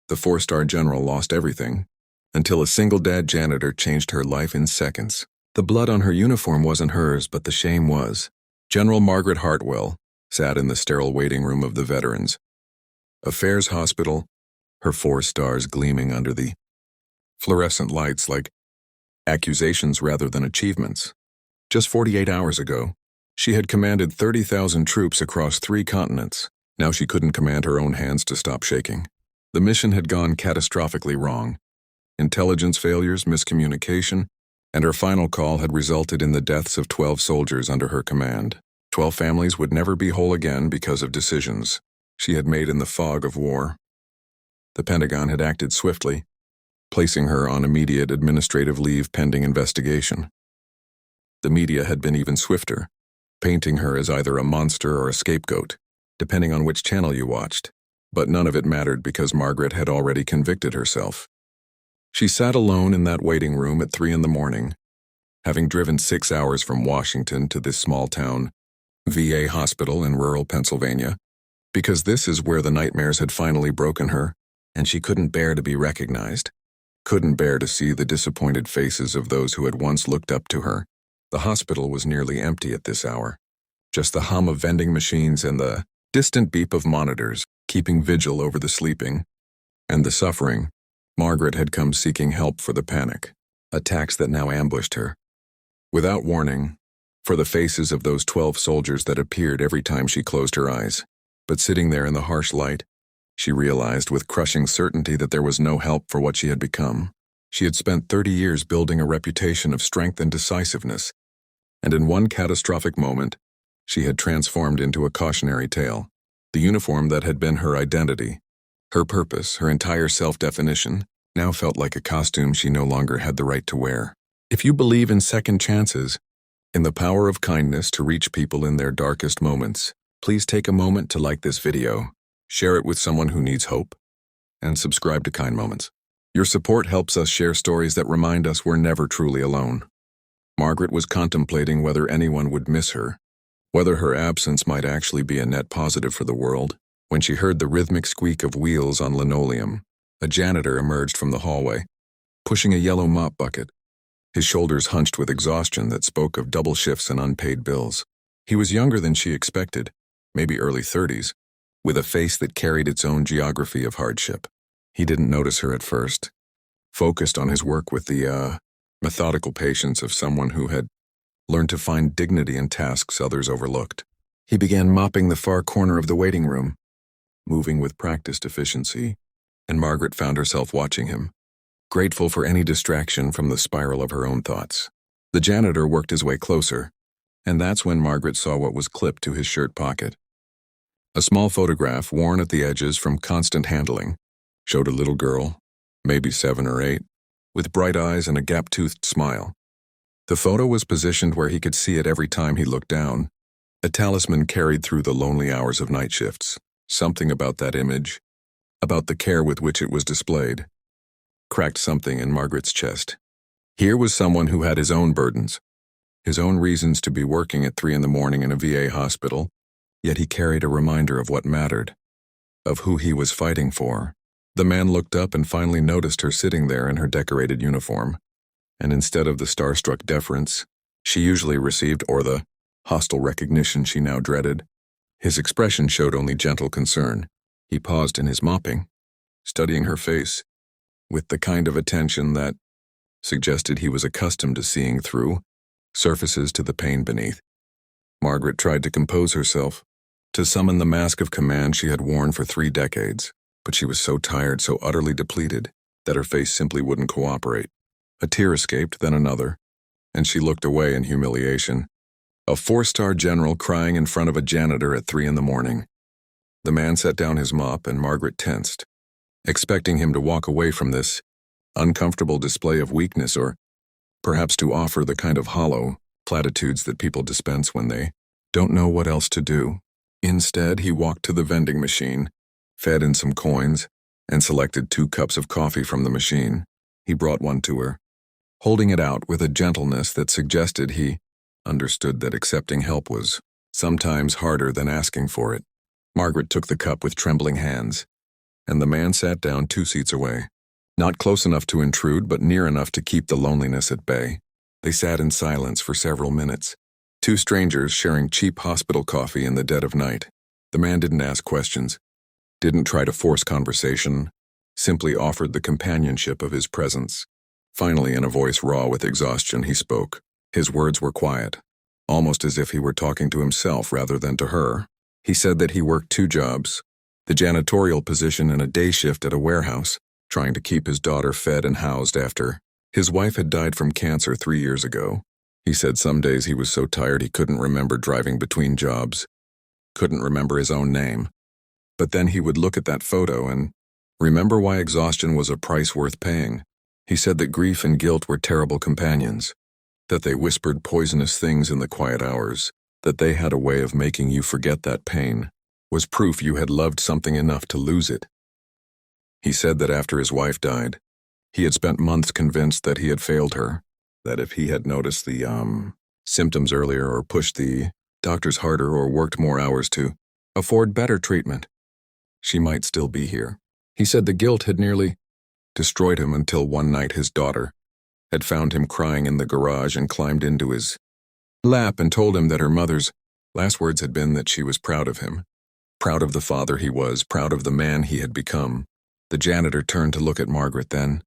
The four-star general lost everything, until a single dad janitor changed her life in seconds. The blood on her uniform wasn't hers, but the shame was. General Margaret Hartwell sat in the sterile waiting room of the veterans. Affairs Hospital, her 4 stars gleaming under the fluorescent lights like accusations rather than achievements. Just 48 hours ago, she had commanded 30,000 troops across 3 continents. Now she couldn't command her own hands to stop shaking. The mission had gone catastrophically wrong. Intelligence failures, miscommunication, and her final call had resulted in the deaths of 12 soldiers under her command. 12 families would never be whole again because of decisions she had made in the fog of war. The Pentagon had acted swiftly, placing her on immediate administrative leave pending investigation. The media had been even swifter, painting her as either a monster or a scapegoat, depending on which channel you watched. But none of it mattered because Margaret had already convicted herself. She sat alone in that waiting room at 3 a.m, having driven 6 hours from Washington to this small town VA hospital in rural Pennsylvania, because this is where the nightmares had finally broken her, and she couldn't bear to be recognized, couldn't bear to see the disappointed faces of those who had once looked up to her. The hospital was nearly empty at this hour, just the hum of vending machines and the distant beep of monitors keeping vigil over the sleeping and the suffering. Margaret had come seeking help for the panic attacks that now ambushed her. Without warning, for the faces of those 12 soldiers that appeared every time she closed her eyes. But sitting there in the harsh light, she realized with crushing certainty that there was no help for what she had become. She had spent 30 years building a reputation of strength and decisiveness, and in one catastrophic moment, she had transformed into a cautionary tale. The uniform that had been her identity, her purpose, her entire self-definition, now felt like a costume she no longer had the right to wear. If you believe in second chances, in the power of kindness to reach people in their darkest moments, please take a moment to like this video, share it with someone who needs hope, and subscribe to Kind Moments. Your support helps us share stories that remind us we're never truly alone. Margaret was contemplating whether anyone would miss her, whether her absence might actually be a net positive for the world, when she heard the rhythmic squeak of wheels on linoleum. A janitor emerged from the hallway, pushing a yellow mop bucket, his shoulders hunched with exhaustion that spoke of double shifts and unpaid bills. He was younger than she expected, maybe early 30s, with a face that carried its own geography of hardship. He didn't notice her at first, focused on his work with the methodical patience of someone who had learned to find dignity in tasks others overlooked. He began mopping the far corner of the waiting room, moving with practiced efficiency, and Margaret found herself watching him, grateful for any distraction from the spiral of her own thoughts. The janitor worked his way closer, and that's when Margaret saw what was clipped to his shirt pocket. A small photograph, worn at the edges from constant handling, showed a little girl, maybe 7 or 8, with bright eyes and a gap-toothed smile. The photo was positioned where he could see it every time he looked down, a talisman carried through the lonely hours of night shifts. Something about that image, about the care with which it was displayed, cracked something in Margaret's chest. Here was someone who had his own burdens, his own reasons to be working at 3 a.m. in a VA hospital, yet he carried a reminder of what mattered, of who he was fighting for. The man looked up and finally noticed her sitting there in her decorated uniform, and instead of the starstruck deference she usually received or the hostile recognition she now dreaded, his expression showed only gentle concern. He paused in his mopping, studying her face, with the kind of attention that suggested he was accustomed to seeing through surfaces to the pain beneath. Margaret tried to compose herself, to summon the mask of command she had worn for 3 decades, but she was so tired, so utterly depleted, that her face simply wouldn't cooperate. A tear escaped, then another, and she looked away in humiliation. A 4-star general crying in front of a janitor at 3 a.m. The man set down his mop and Margaret tensed, expecting him to walk away from this uncomfortable display of weakness or perhaps to offer the kind of hollow platitudes that people dispense when they don't know what else to do. Instead, he walked to the vending machine, fed in some coins, and selected 2 cups of coffee from the machine. He brought one to her, holding it out with a gentleness that suggested he understood that accepting help was sometimes harder than asking for it. Margaret took the cup with trembling hands, and the man sat down 2 seats away. Not close enough to intrude, but near enough to keep the loneliness at bay. They sat in silence for several minutes. Two strangers sharing cheap hospital coffee in the dead of night. The man didn't ask questions, didn't try to force conversation, simply offered the companionship of his presence. Finally, in a voice raw with exhaustion, he spoke. His words were quiet, almost as if he were talking to himself rather than to her. He said that he worked 2 jobs, the janitorial position and a day shift at a warehouse, trying to keep his daughter fed and housed after his wife had died from cancer 3 years ago. He said some days he was so tired he couldn't remember driving between jobs, couldn't remember his own name. But then he would look at that photo and remember why exhaustion was a price worth paying. He said that grief and guilt were terrible companions, that they whispered poisonous things in the quiet hours, that they had a way of making you forget that pain was proof you had loved something enough to lose it. He said that after his wife died, he had spent months convinced that he had failed her, that if he had noticed the symptoms earlier or pushed the doctors harder or worked more hours to afford better treatment, she might still be here. He said the guilt had nearly destroyed him until one night his daughter had found him crying in the garage and climbed into his lap and told him that her mother's last words had been that she was proud of him, proud of the father he was, proud of the man he had become. The janitor turned to look at Margaret then,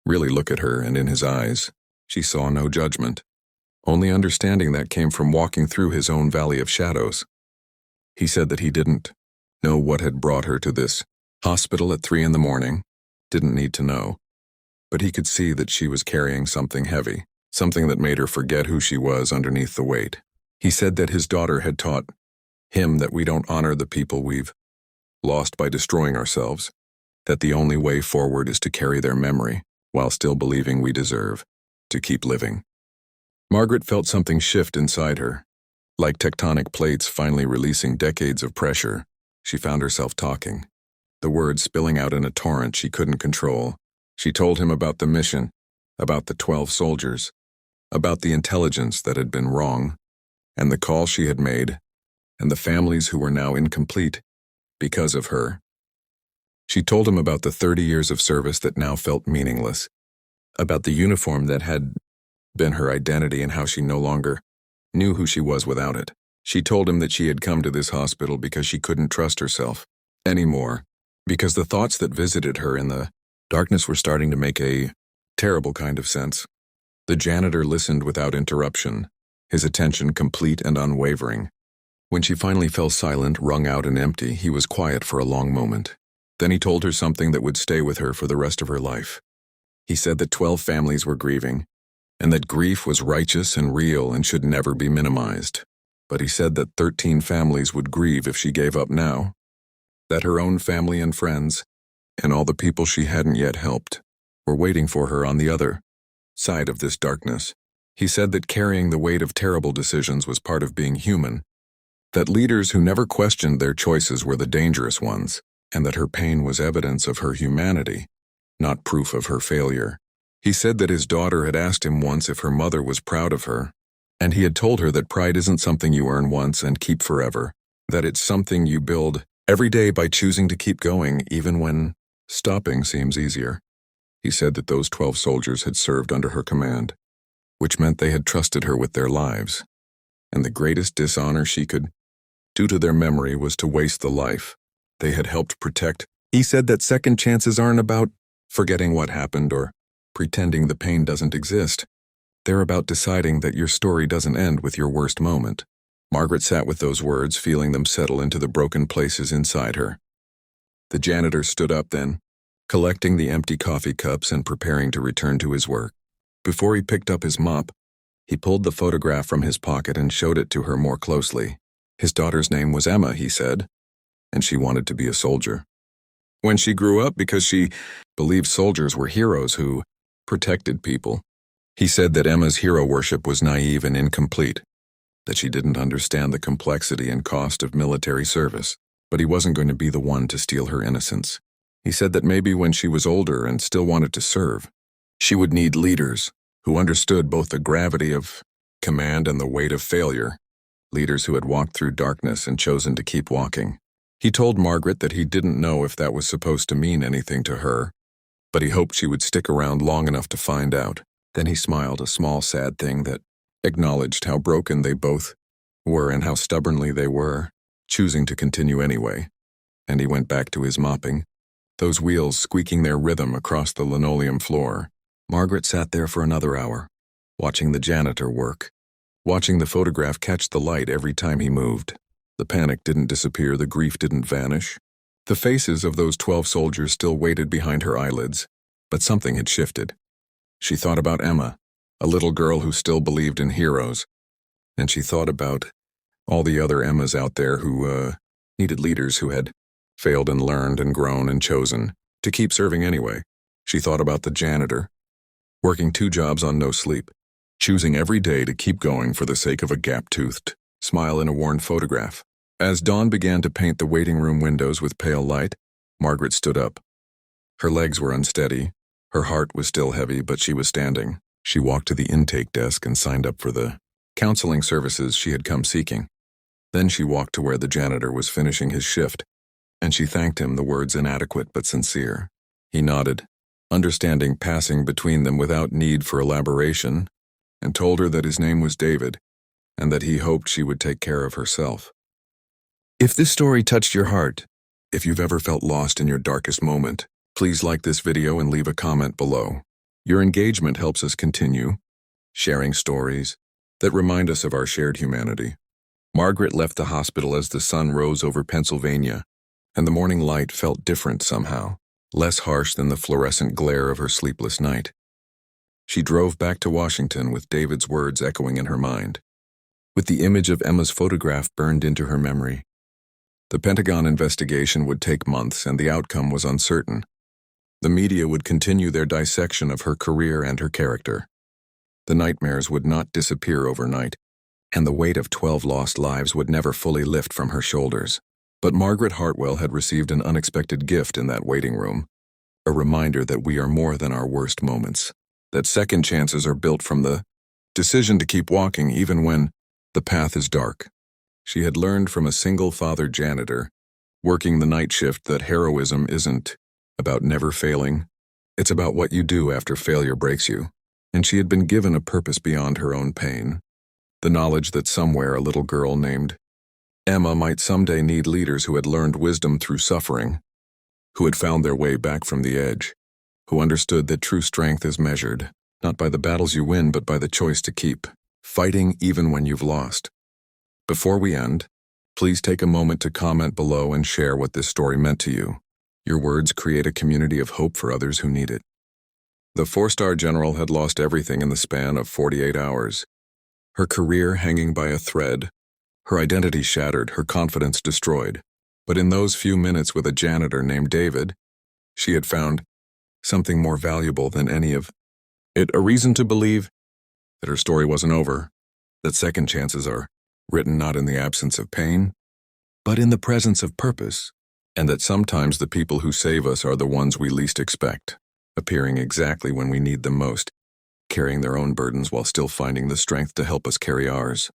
really look at her, and in his eyes, she saw no judgment, only understanding that came from walking through his own valley of shadows. He said that he didn't know what had brought her to this hospital at 3 a.m, didn't need to know, but he could see that she was carrying something heavy, something that made her forget who she was underneath the weight. He said that his daughter had taught him that we don't honor the people we've lost by destroying ourselves, that the only way forward is to carry their memory while still believing we deserve to keep living. Margaret felt something shift inside her. Like tectonic plates finally releasing decades of pressure, she found herself talking, the words spilling out in a torrent she couldn't control. She told him about the mission, about the 12 soldiers, about the intelligence that had been wrong, and the call she had made, and the families who were now incomplete because of her. She told him about the 30 years of service that now felt meaningless, about the uniform that had been her identity and how she no longer knew who she was without it. She told him that she had come to this hospital because she couldn't trust herself anymore, because the thoughts that visited her in the darkness were starting to make a terrible kind of sense. The janitor listened without interruption, his attention complete and unwavering. When she finally fell silent, wrung out and empty, he was quiet for a long moment. Then he told her something that would stay with her for the rest of her life. He said that 12 families were grieving, and that grief was righteous and real and should never be minimized. But he said that 13 families would grieve if she gave up now, that her own family and friends, and all the people she hadn't yet helped, were waiting for her on the other side of this darkness. He said that carrying the weight of terrible decisions was part of being human, that leaders who never questioned their choices were the dangerous ones, and that her pain was evidence of her humanity, not proof of her failure. He said that his daughter had asked him once if her mother was proud of her, and he had told her that pride isn't something you earn once and keep forever, that it's something you build every day by choosing to keep going even when stopping seems easier. He said that those 12 soldiers had served under her command, which meant they had trusted her with their lives, and the greatest dishonor she could do to their memory was to waste the life they had helped protect. He said that second chances aren't about forgetting what happened or pretending the pain doesn't exist. They're about deciding that your story doesn't end with your worst moment. Margaret sat with those words, feeling them settle into the broken places inside her. The janitor stood up then, collecting the empty coffee cups and preparing to return to his work. Before he picked up his mop, he pulled the photograph from his pocket and showed it to her more closely. His daughter's name was Emma, he said, and she wanted to be a soldier when she grew up because she believed soldiers were heroes who protected people. He said that Emma's hero worship was naive and incomplete, that she didn't understand the complexity and cost of military service, but he wasn't going to be the one to steal her innocence. He said that maybe when she was older and still wanted to serve, she would need leaders who understood both the gravity of command and the weight of failure, leaders who had walked through darkness and chosen to keep walking. He told Margaret that he didn't know if that was supposed to mean anything to her, but he hoped she would stick around long enough to find out. Then he smiled, a small, sad thing that acknowledged how broken they both were and how stubbornly they were, choosing to continue anyway. And he went back to his mopping, those wheels squeaking their rhythm across the linoleum floor. Margaret sat there for another hour, watching the janitor work, watching the photograph catch the light every time he moved. The panic didn't disappear, the grief didn't vanish. The faces of those 12 soldiers still waited behind her eyelids, but something had shifted. She thought about Emma, a little girl who still believed in heroes, and she thought about all the other Emmas out there who needed leaders who had failed and learned and grown and chosen to keep serving anyway. She thought about the janitor, working 2 jobs on no sleep, choosing every day to keep going for the sake of a gap-toothed smile in a worn photograph. As dawn began to paint the waiting room windows with pale light, Margaret stood up. Her legs were unsteady, her heart was still heavy, but she was standing. She walked to the intake desk and signed up for the counseling services she had come seeking. Then she walked to where the janitor was finishing his shift, and she thanked him, the words inadequate but sincere. He nodded, understanding passing between them without need for elaboration, and told her that his name was David, and that he hoped she would take care of herself. If this story touched your heart, if you've ever felt lost in your darkest moment, please like this video and leave a comment below. Your engagement helps us continue sharing stories that remind us of our shared humanity. Margaret left the hospital as the sun rose over Pennsylvania, and the morning light felt different somehow, less harsh than the fluorescent glare of her sleepless night. She drove back to Washington with David's words echoing in her mind, with the image of Emma's photograph burned into her memory. The Pentagon investigation would take months, and the outcome was uncertain. The media would continue their dissection of her career and her character. The nightmares would not disappear overnight, and the weight of 12 lost lives would never fully lift from her shoulders. But Margaret Hartwell had received an unexpected gift in that waiting room, a reminder that we are more than our worst moments, that second chances are built from the decision to keep walking even when the path is dark. She had learned from a single-father janitor, working the night shift, that heroism isn't about never failing. It's about what you do after failure breaks you. And she had been given a purpose beyond her own pain. The knowledge that somewhere a little girl named Emma might someday need leaders who had learned wisdom through suffering, who had found their way back from the edge, who understood that true strength is measured, not by the battles you win, but by the choice to keep fighting even when you've lost. Before we end, please take a moment to comment below and share what this story meant to you. Your words create a community of hope for others who need it. The 4-star general had lost everything in the span of 48 hours. Her career hanging by a thread, her identity shattered, her confidence destroyed. But in those few minutes with a janitor named David, she had found something more valuable than any of it, a reason to believe that her story wasn't over, that second chances are written not in the absence of pain, but in the presence of purpose, and that sometimes the people who save us are the ones we least expect, appearing exactly when we need them most, carrying their own burdens while still finding the strength to help us carry ours.